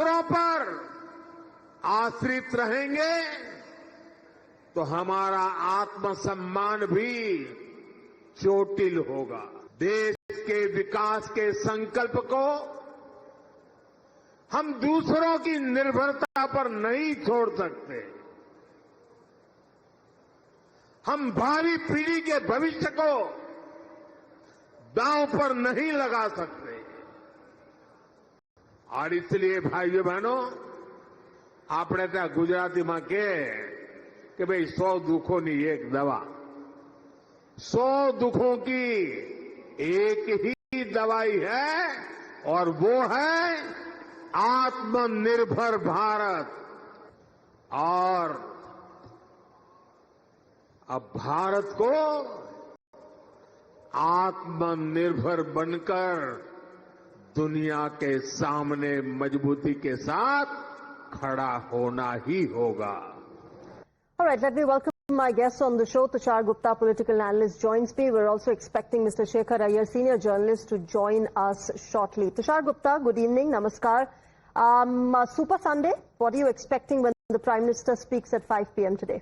दूसरों पर आश्रित रहेंगे तो हमारा आत्मसम्मान भी चोटिल होगा। देश के विकास के संकल्प को हम दूसरों की निर्भरता पर नहीं छोड़ सकते। हम भावी पीढ़ी के भविष्य को दांव पर नहीं लगा सकते। और इसलिए भाइयों बहनों, આપણે ત્યાં ગુજરાતીમાં કે ભાઈ 100 દુઃખોની એક દવા, 100 दुखों की एक ही दवाई है और वो है आत्मनिर्भर भारत। और अब भारत को आत्मनिर्भर बनकर दुनिया के सामने मजबूती के साथ खड़ा होना ही होगा। All right, let me welcome my guests on the show. Tushar Gupta, political analyst, joins me. We're also expecting Mr. Shekhar Iyer, senior journalist, to join us shortly. Tushar Gupta, good evening, namaskar. Super Sunday, what are you expecting when the Prime Minister speaks at 5 p.m. today?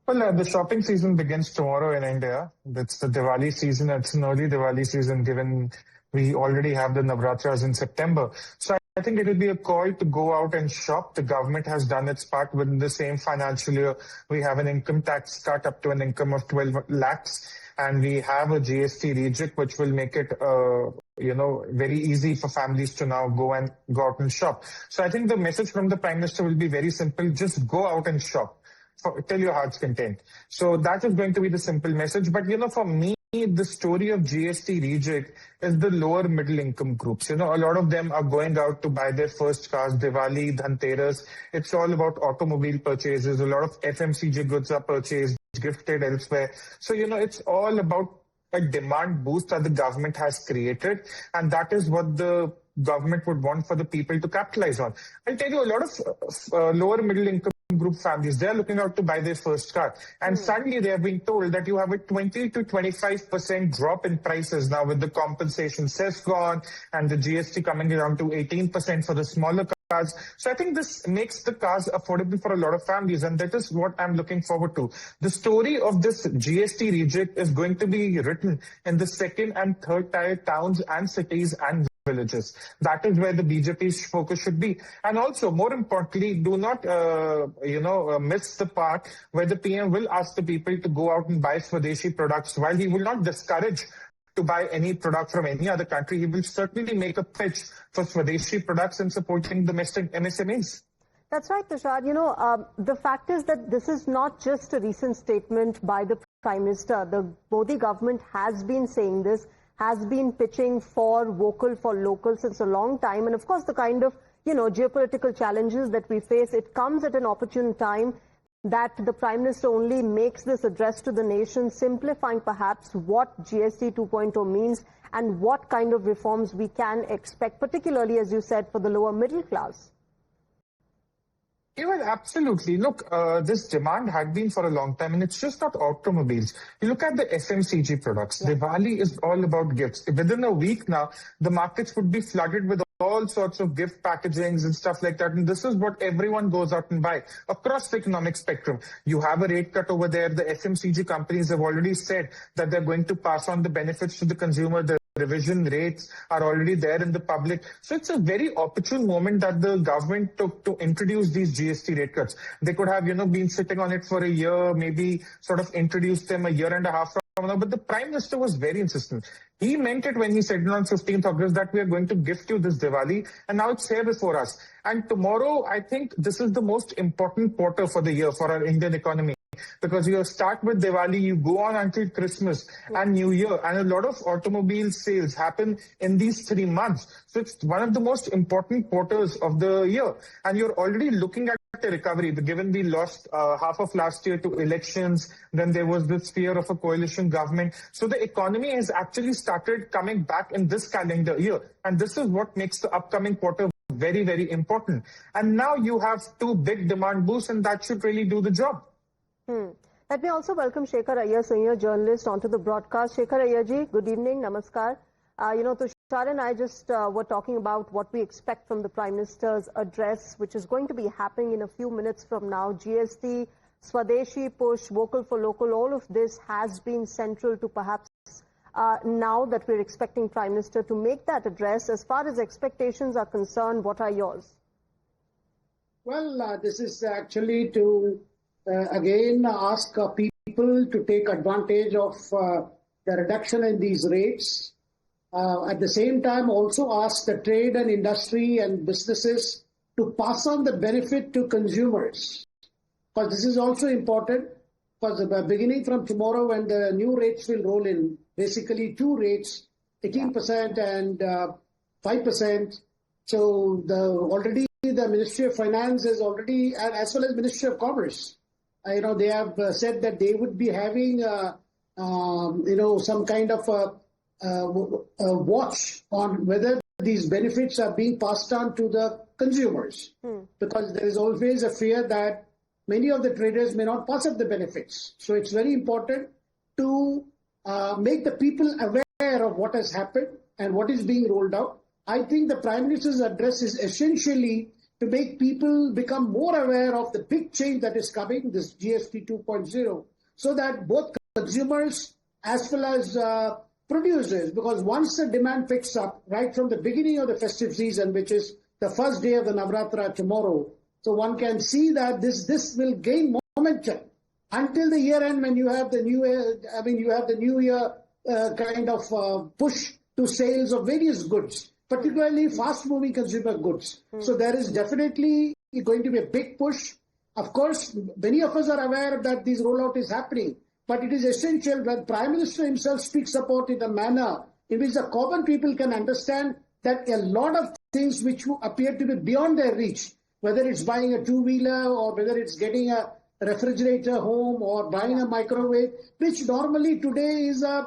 Well, the shopping season begins tomorrow in India. It's the Diwali season. It's an early Diwali season, given we already have the Navratras in September. So I think it will be a call to go out and shop. The government has done its part. Within the same financial year, we have an income tax cut up to an income of 12 lakhs. And we have a GST reject, which will make it, very easy for families to now go out and shop. So I think the message from the Prime Minister will be very simple. Just go out and shop till your heart's content. So that is going to be the simple message. But, for me, the story of GST reject is the lower middle income groups. A lot of them are going out to buy their first cars, Diwali, Dhanteras. It's all about automobile purchases. A lot of FMCG goods are purchased, gifted elsewhere. So, it's all about a demand boost that the government has created. And that is what the government would want for the people to capitalize on. I'll tell you, a lot of lower middle income group families, they're looking out to buy their first car. And suddenly they have been told that you have a 20 to 25% drop in prices now with the compensation cess gone and the GST coming down to 18% for the smaller cars. So I think this makes the cars affordable for a lot of families, and that is what I'm looking forward to. The story of this GST reject is going to be written in the second and third tier towns and cities and villages. That is where the BJP's focus should be. And also, more importantly, do not, miss the part where the PM will ask the people to go out and buy Swadeshi products. While he will not discourage to buy any product from any other country, he will certainly make a pitch for Swadeshi products and supporting domestic MSMEs. That's right, Tushar. The fact is that this is not just a recent statement by the Prime Minister. The Modi government has been saying this, has been pitching for vocal for local since a long time. And of course, the kind of, geopolitical challenges that we face, it comes at an opportune time that the Prime Minister only makes this address to the nation, simplifying perhaps what GST 2.0 means and what kind of reforms we can expect, particularly, as you said, for the lower middle class. Well, absolutely. Look, this demand had been for a long time, and it's just not automobiles. You look at the FMCG products. Yeah. Diwali is all about gifts. Within a week now, the markets would be flooded with all sorts of gift packagings and stuff like that. And this is what everyone goes out and buy across the economic spectrum. You have a rate cut over there. The FMCG companies have already said that they're going to pass on the benefits to the consumer. The revision rates are already there in the public. So it's a very opportune moment that the government took to introduce these GST rate cuts. They could have, been sitting on it for a year, maybe sort of introduced them a year and a half from now. But the Prime Minister was very insistent. He meant it when he said on 15th August that we are going to gift you this Diwali, and now it's here before us. And tomorrow, I think this is the most important quarter for the year for our Indian economy. Because you start with Diwali, you go on until Christmas and New Year, and a lot of automobile sales happen in these 3 months. So it's one of the most important quarters of the year. And you're already looking at a recovery, given we lost half of last year to elections. Then there was this fear of a coalition government. So the economy has actually started coming back in this calendar year. And this is what makes the upcoming quarter very, very important. And now you have two big demand boosts, and that should really do the job. Let me also welcome Shekhar Iyer, senior journalist, onto the broadcast. Shekhar Iyer ji, good evening, namaskar. Tushar Tushar and I just were talking about what we expect from the Prime Minister's address, which is going to be happening in a few minutes from now. GST, Swadeshi push, vocal for local, all of this has been central to perhaps now that we're expecting Prime Minister to make that address. As far as expectations are concerned, what are yours? Well, this is actually to again ask people to take advantage of the reduction in these rates. At the same time, also ask the trade and industry and businesses to pass on the benefit to consumers. Because this is also important, because beginning from tomorrow when the new rates will roll in, basically two rates, 18% and 5%. So already the Ministry of Finance is already, and as well as Ministry of Commerce, they have said that they would be having, some kind of a watch on whether these benefits are being passed on to the consumers. Because there is always a fear that many of the traders may not pass up the benefits. So it's very important to make the people aware of what has happened and what is being rolled out. I think the Prime Minister's address is essentially to make people become more aware of the big change that is coming, this GST 2.0, so that both consumers as well as producers, because once the demand picks up right from the beginning of the festive season, which is the first day of the Navratra tomorrow, so one can see that this will gain momentum until the year end, when you have the new year, you have the new year kind of push to sales of various goods, particularly fast-moving consumer goods. So there is definitely going to be a big push. Of course, many of us are aware that this rollout is happening, but it is essential when Prime Minister himself speaks about it in a manner in which the common people can understand that a lot of things which appear to be beyond their reach, whether it's buying a two-wheeler or whether it's getting a refrigerator home or buying a microwave, which normally today is I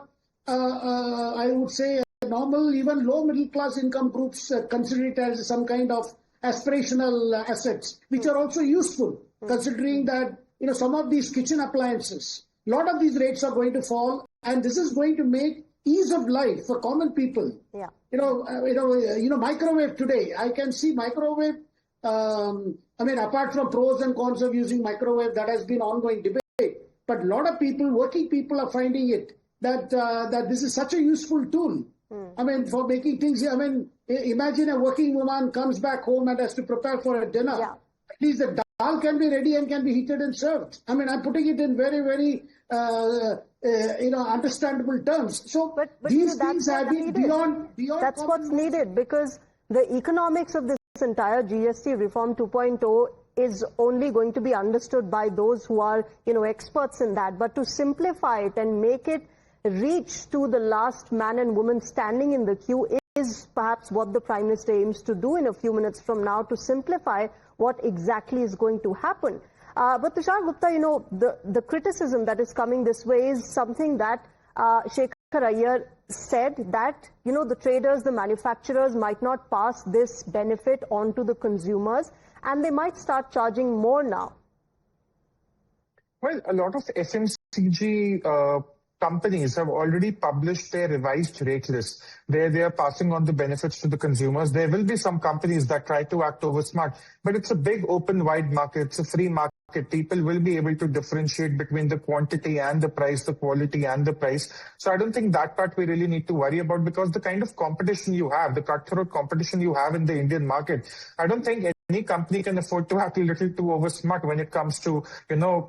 would say, normal, even low middle class income groups consider it as some kind of aspirational assets, which are also useful, considering that, some of these kitchen appliances, a lot of these rates are going to fall, and this is going to make ease of life for common people. Yeah. Microwave today, I can see microwave, apart from pros and cons of using microwave, that has been ongoing debate, but a lot of people, working people, are finding it that this is such a useful tool. For making things, imagine a working woman comes back home and has to prepare for a dinner. Yeah. At least the dal can be ready and can be heated and served. I'm putting it in very, very, understandable terms. So but these things have been beyond. That's what's needed, because the economics of this entire GST reform 2.0 is only going to be understood by those who are, experts in that. But to simplify it and make it reach to the last man and woman standing in the queue is perhaps what the Prime Minister aims to do in a few minutes from now, to simplify what exactly is going to happen. But Tushar Gupta, the criticism that is coming this way is something that Shekhar Iyer said, that, the traders, the manufacturers might not pass this benefit on to the consumers, and they might start charging more now. Well, a lot of FMCG companies have already published their revised rate list where they are passing on the benefits to the consumers. There will be some companies that try to act over smart, but it's a big open wide market. It's a free market. People will be able to differentiate between the quantity and the price, the quality and the price. So I don't think that part we really need to worry about, because the kind of competition you have, the cutthroat competition you have in the Indian market, I don't think any company can afford to act a little too over smart when it comes to,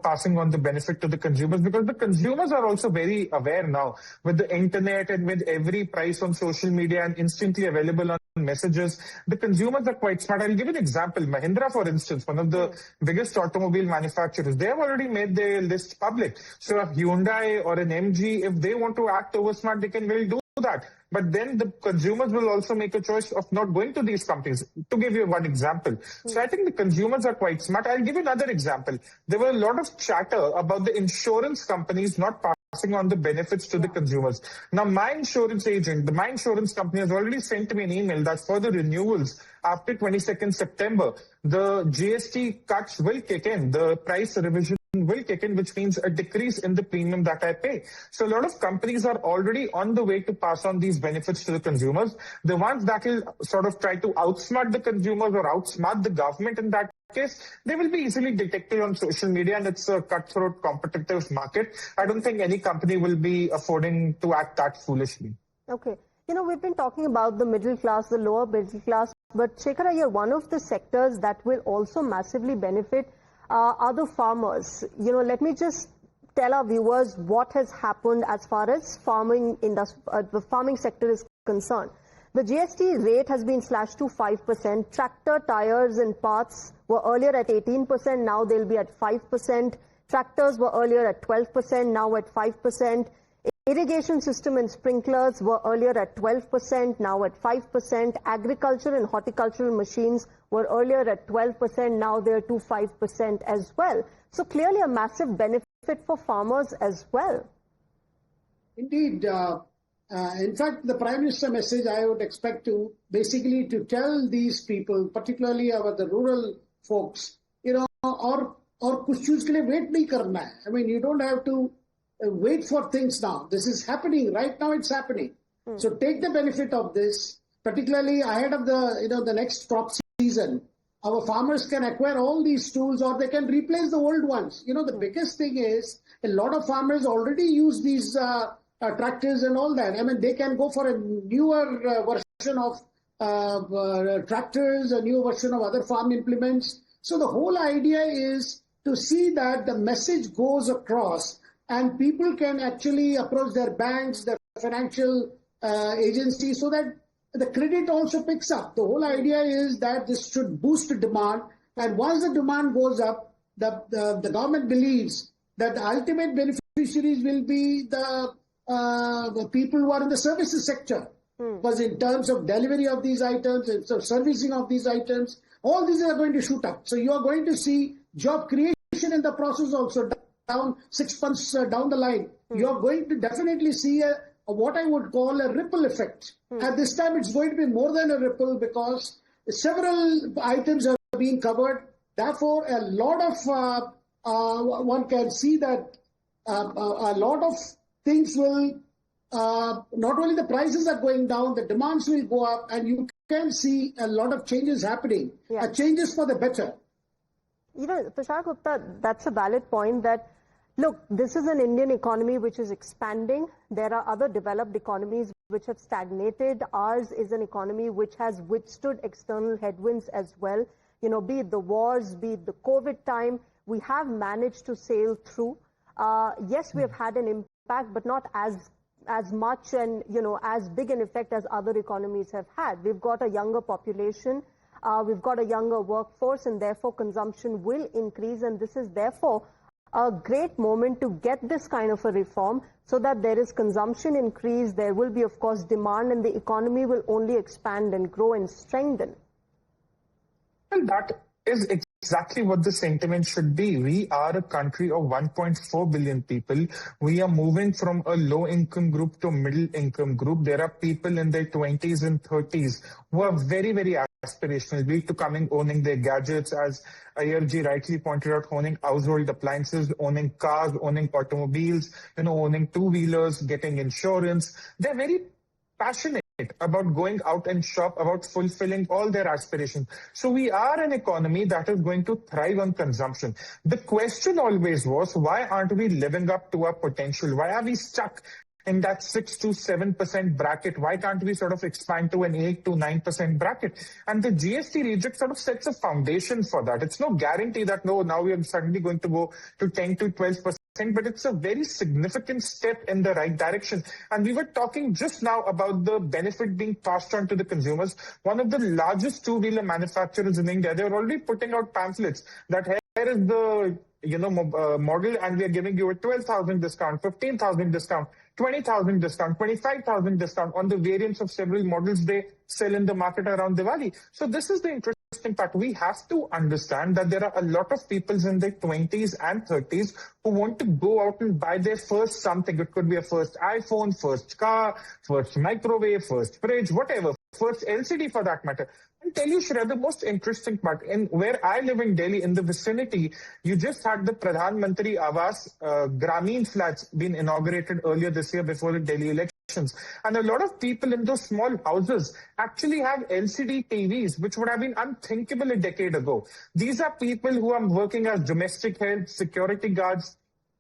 passing on the benefit to the consumers, because the consumers are also very aware now with the internet and with every price on social media and instantly available on messages. The consumers are quite smart. I'll give you an example. Mahindra, for instance, one of the biggest automobile manufacturers, they have already made their list public. So a Hyundai or an MG, if they want to act over smart, they can well do that. But then the consumers will also make a choice of not going to these companies. To give you one example. So I think the consumers are quite smart. I'll give you another example. There were a lot of chatter about the insurance companies not passing on the benefits to the consumers. Now, my insurance agent, my insurance company has already sent me an email that for the renewals after 22nd September, the GST cuts will kick in. The price revision will kick in, which means a decrease in the premium that I pay. So a lot of companies are already on the way to pass on these benefits to the consumers. The ones that will sort of try to outsmart the consumers or outsmart the government in that case, they will be easily detected on social media, and it's a cutthroat competitive market. I don't think any company will be affording to act that foolishly. Okay. You know, we've been talking about the middle class, the lower middle class, but Shekhar Iyer, one of the sectors that will also massively benefit are the farmers. You know, let me just tell our viewers what has happened as far as the farming sector is concerned. The GST rate has been slashed to 5%. Tractor tires and parts were earlier at 18%. Now they'll be at 5%. Tractors were earlier at 12%. Now at 5%. Irrigation system and sprinklers were earlier at 12%. Now at 5%. Agriculture and horticultural machines were earlier at 12%. Now they're to 5% as well. So clearly a massive benefit for farmers as well. Indeed. In fact, the Prime Minister message I would expect to basically to tell these people, particularly the rural folks, you know, or kuch choose ke liye wait nahi karna hai. I mean, you don't have to wait for things now. This is happening right now. It's happening. So take the benefit of this, particularly ahead of the next crop season. Our farmers can acquire all these tools, or they can replace the old ones. You know, the biggest thing is a lot of farmers already use these tractors and all that. I mean, they can go for a newer version of tractors, a new version of other farm implements. So the whole idea is to see that the message goes across and people can actually approach their banks, their financial agencies, so that the credit also picks up. The whole idea is that this should boost demand. And once the demand goes up, the government believes that the ultimate beneficiaries will be the people who are in the services sector. Because in terms of delivery of these items, in terms of servicing of these items, all these are going to shoot up. So you are going to see job creation in the process also down 6 months down the line. You are going to definitely see what I would call a ripple effect. At this time, it's going to be more than a ripple because several items are being covered. Therefore, a lot of, one can see that a lot of things will, not only the prices are going down, the demands will go up, and you can see a lot of changes happening, changes for the better. You know, Tushar Gupta, that's a valid point that, look, this is an Indian economy which is expanding. There are other developed economies which have stagnated. Ours is an economy which has withstood external headwinds as well. You know, be it the wars, be it the COVID time, we have managed to sail through. Yes, we have had an impact, but not as much and, you know, as big an effect as other economies have had. We've got a younger population. We've got a younger workforce, and therefore consumption will increase. And this is therefore a great moment to get this kind of a reform so that there is consumption increase. There will be, of course, demand, and the economy will only expand and grow and strengthen. And that is exactly what the sentiment should be. We are a country of 1.4 billion people. We are moving from a low-income group to a middle-income group. There are people in their 20s and 30s who are very, very aspirational, be it to owning their gadgets, as Ayerji rightly pointed out, owning household appliances, owning cars, owning automobiles, you know, owning two-wheelers, getting insurance. They're very passionate about going out and shop, about fulfilling all their aspirations. So we are an economy that is going to thrive on consumption. The question always was, why aren't we living up to our potential? Why are we stuck in that 6 to 7% bracket? Why can't we sort of expand to an 8 to 9% bracket? And the GST reject sort of sets a foundation for that. It's no guarantee that, no, now we are suddenly going to go to 10 to 12%. But it's a very significant step in the right direction. And we were talking just now about the benefit being passed on to the consumers. One of the largest two-wheeler manufacturers in India, they're already putting out pamphlets that here is the model, and we are giving you a 12,000 discount, 15,000 discount, 20,000 discount, 25,000 discount on the variants of several models they sell in the market around Diwali. So this is the interesting part. We have to understand that there are a lot of people in their 20s and 30s who want to go out and buy their first something. It could be a first iPhone, first car, first microwave, first fridge, whatever. first LCD for that matter. I'll tell you, Shreya, the most interesting part, in where I live in Delhi, in the vicinity, you just had the Pradhan Mantri Awas Grameen flats been inaugurated earlier this year before the Delhi elections. And a lot of people in those small houses actually have LCD TVs, which would have been unthinkable a decade ago. These are people who are working as domestic help, security guards,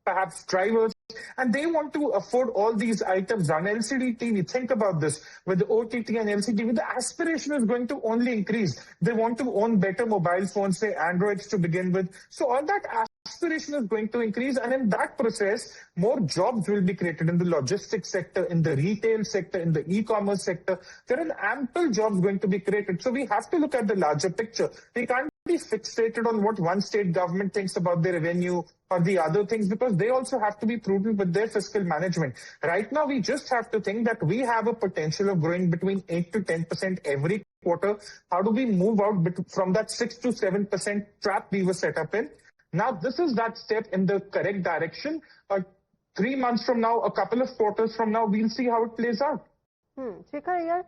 perhaps drivers, and they want to afford all these items on LCD TV. Think about this. With OTT and LCD, the aspiration is going to only increase. They want to own better mobile phones, say Androids to begin with. So all that aspiration is going to increase. And in that process, more jobs will be created in the logistics sector, in the retail sector, in the e-commerce sector. There are ample jobs going to be created. So we have to look at the larger picture. We can't be fixated on what one state government thinks about their revenue or the other things, because they also have to be prudent with their fiscal management. Right now, we just have to think that we have a potential of growing between 8 to 10% every quarter. How do we move out from that 6 to 7% trap we were set up in? Now, this is that step in the correct direction. 3 months from now, a couple of quarters from now, we'll see how it plays out. Shekhar,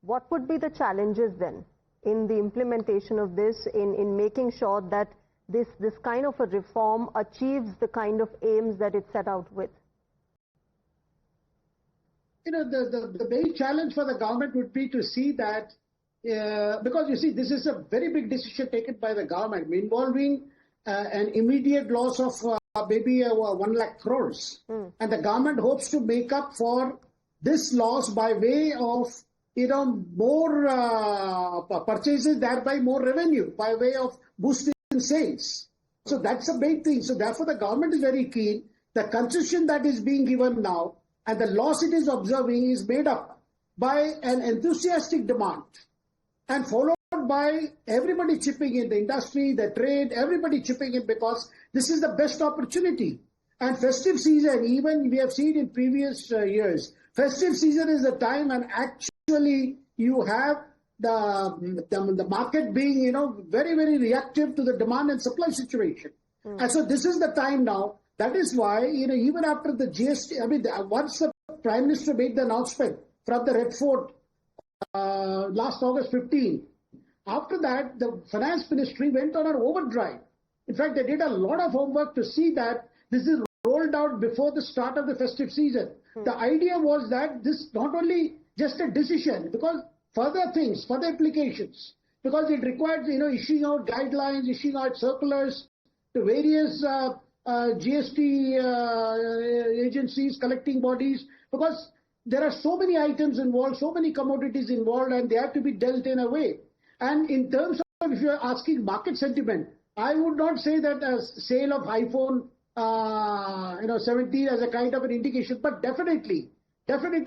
what would be the challenges then in the implementation of this, in making sure that this kind of a reform achieves the kind of aims that it set out with? The main challenge for the government would be to see that, because you see, this is a very big decision taken by the government involving an immediate loss of maybe 1 lakh crores. And the government hopes to make up for this loss by way of more purchases, thereby more revenue, by way of boosting sales. So that's a big thing. So therefore, the government is very keen. The concession that is being given now and the loss it is observing is made up by an enthusiastic demand and followed by everybody chipping in, the industry, the trade, everybody chipping in, because this is the best opportunity. And festive season, even we have seen in previous years, festive season is the time when actually you have the market being, very, very reactive to the demand and supply situation. And so this is the time now. That is why, even after the GST, once the Prime Minister made the announcement from the Red Fort last August 15, after that, the Finance Ministry went on an overdrive. In fact, they did a lot of homework to see that this is rolled out before the start of the festive season. The idea was that this not only just a decision, because further things, further implications, because it requires, issuing out guidelines, issuing out circulars to various GST agencies, collecting bodies, because there are so many items involved, so many commodities involved, and they have to be dealt in a way. And in terms of, if you are asking market sentiment, I would not say that a sale of iPhone 17 as a kind of an indication, but definitely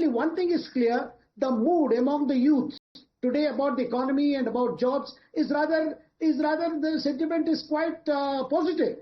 one thing is clear: the mood among the youth today about the economy and about jobs is rather the sentiment is quite positive.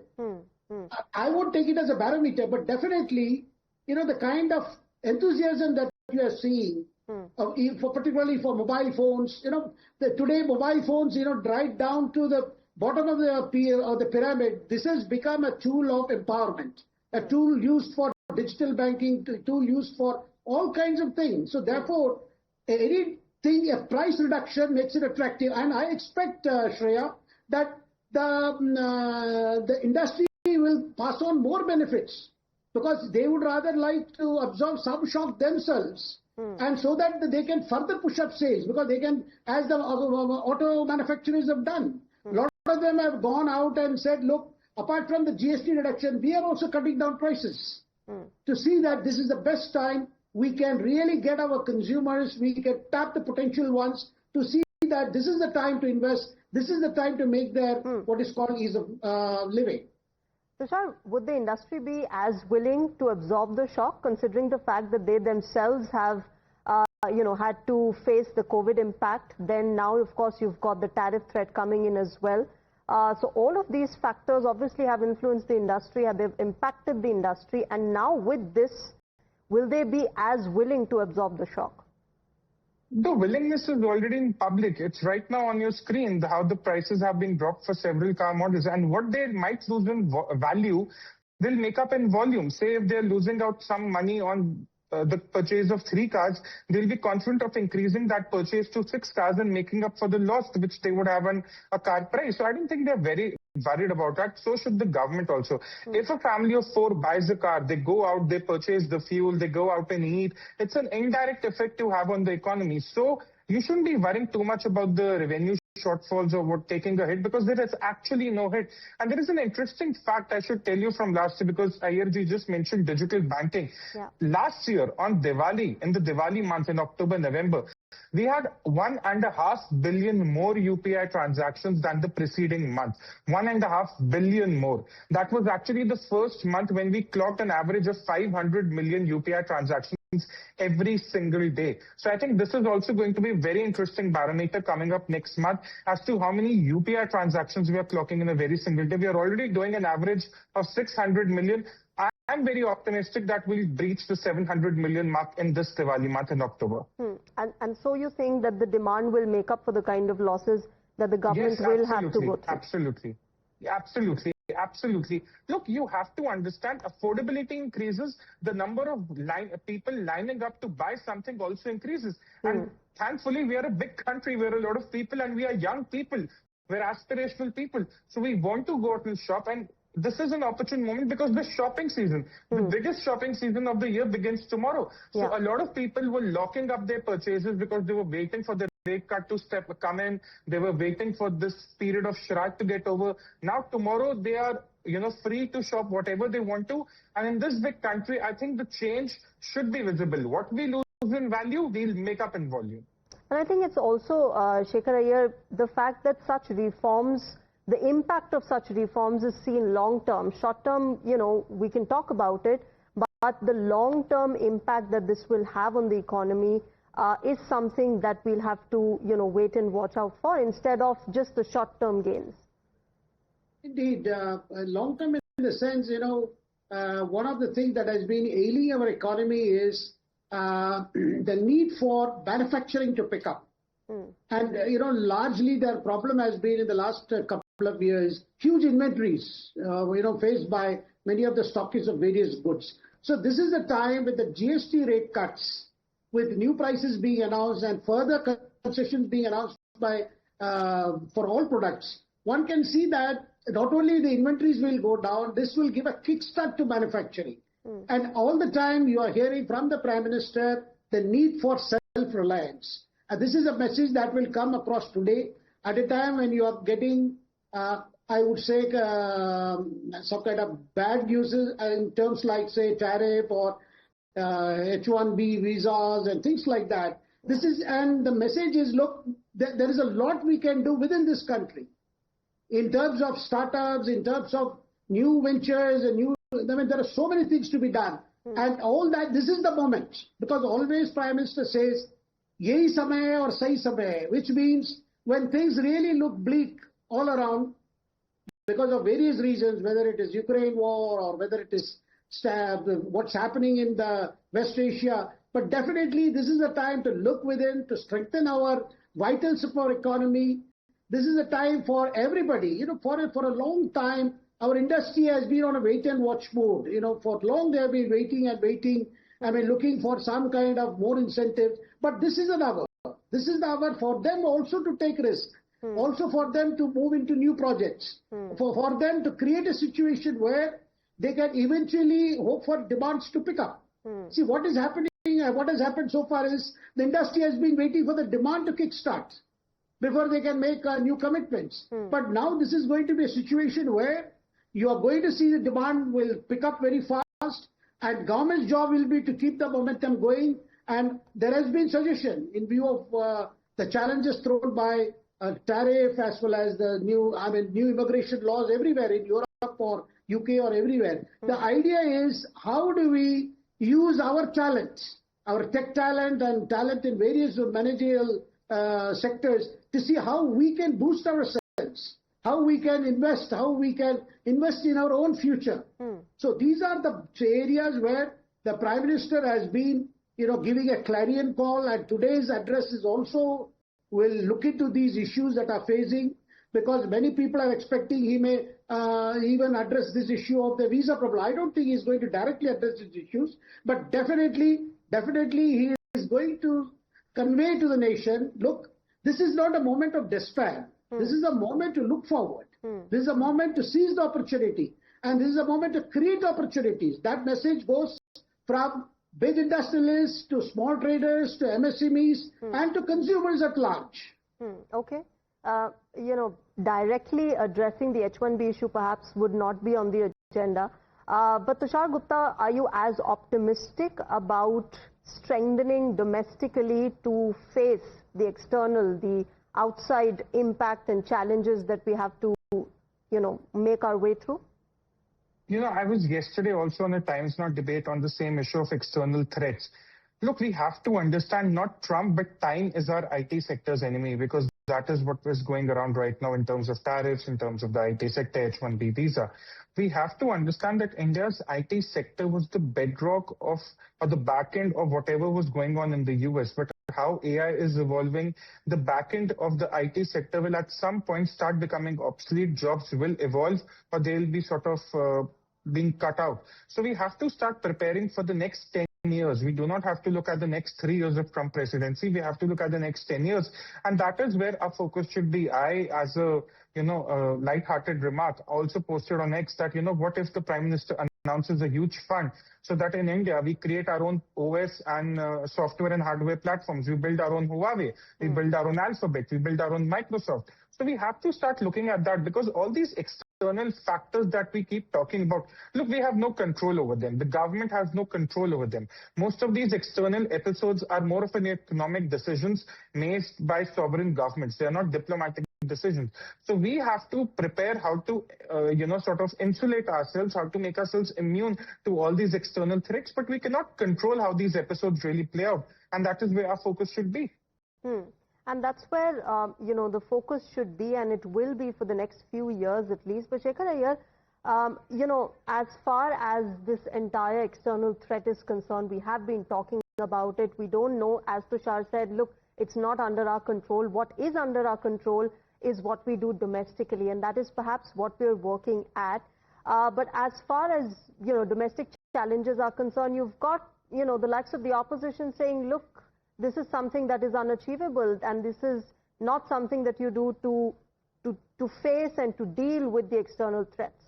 I won't take it as a barometer, but definitely, the kind of enthusiasm that you are seeing, particularly for mobile phones, today mobile phones, right down to the bottom of the pyramid, this has become a tool of empowerment, a tool used for digital banking, a tool used for all kinds of things. So therefore, anything, a price reduction makes it attractive. And I expect, Shreya, that the industry will pass on more benefits, because they would rather like to absorb some shock themselves, and so that they can further push up sales, because they can, as the auto manufacturers have done. A lot of them have gone out and said, look, apart from the GST reduction, we are also cutting down prices to see that this is the best time we can really get our consumers, we can tap the potential ones to see that this is the time to invest, this is the time to make their what is called ease of living. Tushar, would the industry be as willing to absorb the shock, considering the fact that they themselves have, had to face the COVID impact? Then now, of course, you've got the tariff threat coming in as well. So all of these factors obviously have influenced the industry, they've impacted the industry. And now with this, will they be as willing to absorb the shock? The willingness is already in public. It's right now on your screen, how the prices have been dropped for several car models, and what they might lose in value, they'll make up in volume. Say if they're losing out some money on the purchase of 3 cars, they'll be confident of increasing that purchase to 6 cars and making up for the loss which they would have on a car price. So I don't think they're very worried about that. So should the government also. If a family of 4 buys a car, they go out, they purchase the fuel, they go out and eat. It's an indirect effect to have on the economy. So you shouldn't be worrying too much about the revenue shortfalls or what taking a hit, because there is actually no hit. And there is an interesting fact I should tell you from last year, because Ayerji just mentioned digital banking. Yeah. Last year on Diwali, in the Diwali month in October, November, we had 1.5 billion more UPI transactions than the preceding month. 1.5 billion more. That was actually the first month when we clocked an average of 500 million UPI transactions every single day. So I think this is also going to be a very interesting barometer coming up next month as to how many UPI transactions we are clocking in a very single day. We are already doing an average of 600 million. I'm very optimistic that we'll breach the 700 million mark in this Diwali month in October. And so you think that the demand will make up for the kind of losses that the government will have to go through? Absolutely. Absolutely. Look, you have to understand, affordability increases, the number of people lining up to buy something also increases. And thankfully, we are a big country, we're a lot of people, and we are young people, we're aspirational people. So we want to go out and shop, and this is an opportune moment because the shopping season, the biggest shopping season of the year begins tomorrow. So a lot of people were locking up their purchases because they were waiting for the rate cut to come in. They were waiting for this period of Shraddh to get over. Now tomorrow they are, free to shop whatever they want to. And in this big country, I think the change should be visible. What we lose in value, we'll make up in volume. And I think it's also, Shekhar Iyer, the fact that such reforms, the impact of such reforms is seen long-term. Short-term, we can talk about it, but the long-term impact that this will have on the economy is something that we'll have to, wait and watch out for instead of just the short-term gains. Indeed, long-term in the sense, one of the things that has been ailing our economy is the need for manufacturing to pick up. And, largely their problem has been in the last couple of years, huge inventories, faced by many of the stockists of various goods. So this is the time with the GST rate cuts, with new prices being announced and further concessions being announced for all products. One can see that not only the inventories will go down, this will give a kickstart to manufacturing. And all the time you are hearing from the Prime Minister the need for self-reliance. And this is a message that will come across today at a time when you are getting, I would say, some kind of bad news in terms like, say, tariff or H-1B visas and things like that. And the message is, look, there is a lot we can do within this country in terms of startups, in terms of new ventures and there are so many things to be done. And all that, this is the moment, because always Prime Minister says, yehi samay hai aur sahi samay hai, which means when things really look bleak all around because of various reasons, whether it is Ukraine war or whether it is what's happening in the West Asia, but definitely this is a time to look within, to strengthen our vitals of our economy. This is a time for everybody. For a long time, our industry has been on a wait and watch mode. For long they have been waiting and waiting. Looking for some kind of more incentives. But this is an hour. This is the hour for them also to take risk. Also for them to move into new projects. For them to create a situation where they can eventually hope for demands to pick up. See, what is happening, what has happened so far is the industry has been waiting for the demand to kickstart before they can make new commitments. But now this is going to be a situation where you are going to see the demand will pick up very fast. And government's job will be to keep the momentum going. And there has been suggestion in view of the challenges thrown by tariff as well as the new immigration laws everywhere in Europe or UK or everywhere. The idea is, how do we use our talent, our tech talent and talent in various managerial sectors to see how we can boost ourselves, how we can invest in our own future. So these are the areas where the Prime Minister has been, giving a clarion call, and today's address is also will look into these issues that are facing, because many people are expecting he may even address this issue of the visa problem. I don't think he's going to directly address these issues, but definitely definitely he is going to convey to the nation, look, this is not a moment of despair. This is a moment to look forward. This is a moment to seize the opportunity. And this is a moment to create opportunities. That message goes from big industrialists to small traders to MSMEs and to consumers at large. Okay. Directly addressing the H1B issue perhaps would not be on the agenda. But Tushar Gupta, are you as optimistic about strengthening domestically to face the external, the outside impact and challenges that we have to, make our way through? I was yesterday also on a Times Now debate on the same issue of external threats. Look, we have to understand not Trump, but time is our IT sector's enemy, because that is what is going around right now in terms of tariffs, in terms of the IT sector, H1B visa. We have to understand that India's IT sector was the bedrock of, or the back end of whatever was going on in the US. But how AI is evolving, the back end of the IT sector will at some point start becoming obsolete. Jobs will evolve, or they'll be sort of being cut out. So we have to start preparing for the next 10 years. We do not have to look at the next 3 years of Trump presidency. We have to look at the next 10 years. And that is where our focus should be. I, as a, light-hearted remark, also posted on X that, what if the Prime Minister announces a huge fund so that in India we create our own OS and software and hardware platforms. We build our own Huawei, we build our own Alphabet, we build our own Microsoft. So we have to start looking at that, because all these external factors that we keep talking about, look, we have no control over them. The government has no control over them. Most of these external episodes are more of an economic decisions made by sovereign governments. They are not diplomatic decisions. So we have to prepare how to, sort of insulate ourselves, how to make ourselves immune to all these external threats, but we cannot control how these episodes really play out. And that is where our focus should be. And that's where, the focus should be, and it will be for the next few years at least. But Shekhar Iyer, as far as this entire external threat is concerned, we have been talking about it. We don't know, as Tushar said, look, it's not under our control. What is under our control is what we do domestically, and that is perhaps what we're working at. But as far as, domestic challenges are concerned, you've got, the likes of the opposition saying, look, this is something that is unachievable, and this is not something that you do to face and to deal with the external threats.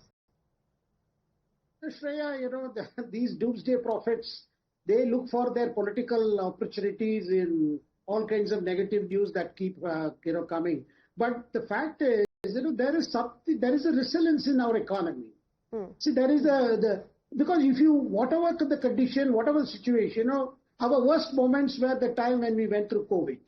Shreya, these doomsday prophets, they look for their political opportunities in all kinds of negative news that keep, coming. But the fact is, there is a resilience in our economy. See, there is because whatever the condition, whatever the situation, our worst moments were the time when we went through COVID.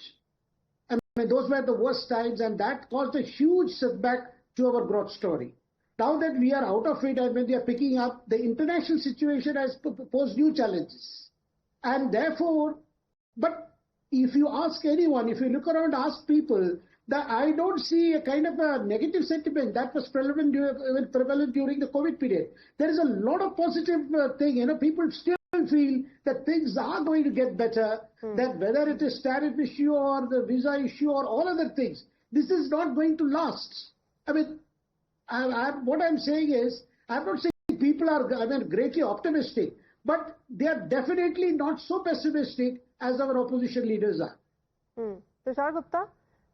I mean, those were the worst times, and that caused a huge setback to our growth story. Now that we are out of it and when we are picking up, the international situation has posed new challenges. And therefore, but if you ask anyone, if you look around, ask people, I don't see a kind of a negative sentiment that was prevalent during the COVID period. There is a lot of positive thing. People still feel that things are going to get better, that whether it is tariff issue or the visa issue or all other things, this is not going to last. I mean, what I'm saying is, I'm not saying people are greatly optimistic, but they are definitely not so pessimistic as our opposition leaders are. Tushar Gupta,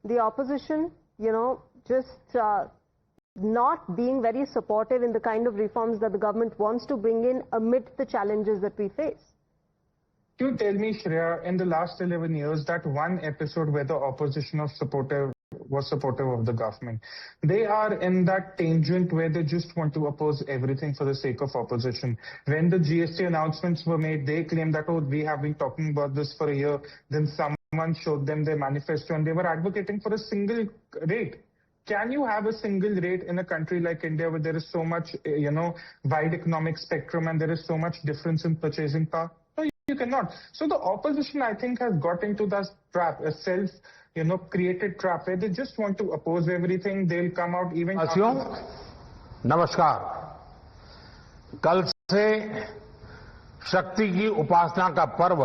the opposition, just not being very supportive in the kind of reforms that the government wants to bring in amid the challenges that we face. You tell me, Shreya, in the last 11 years, that one episode where the opposition was supportive of the government. They are in that tangent where they just want to oppose everything for the sake of opposition. When the GST announcements were made, they claimed that, we have been talking about this for a year. Then someone showed them their manifesto and they were advocating for a single rate. Can you have a single rate in a country like India where there is so much, wide economic spectrum and there is so much difference in purchasing power? No, you cannot. So the opposition, I think, has got into that trap, a created trap where they just want to oppose everything. They'll come out even. नमस्कार. कल से शक्ति की उपासना का पर्व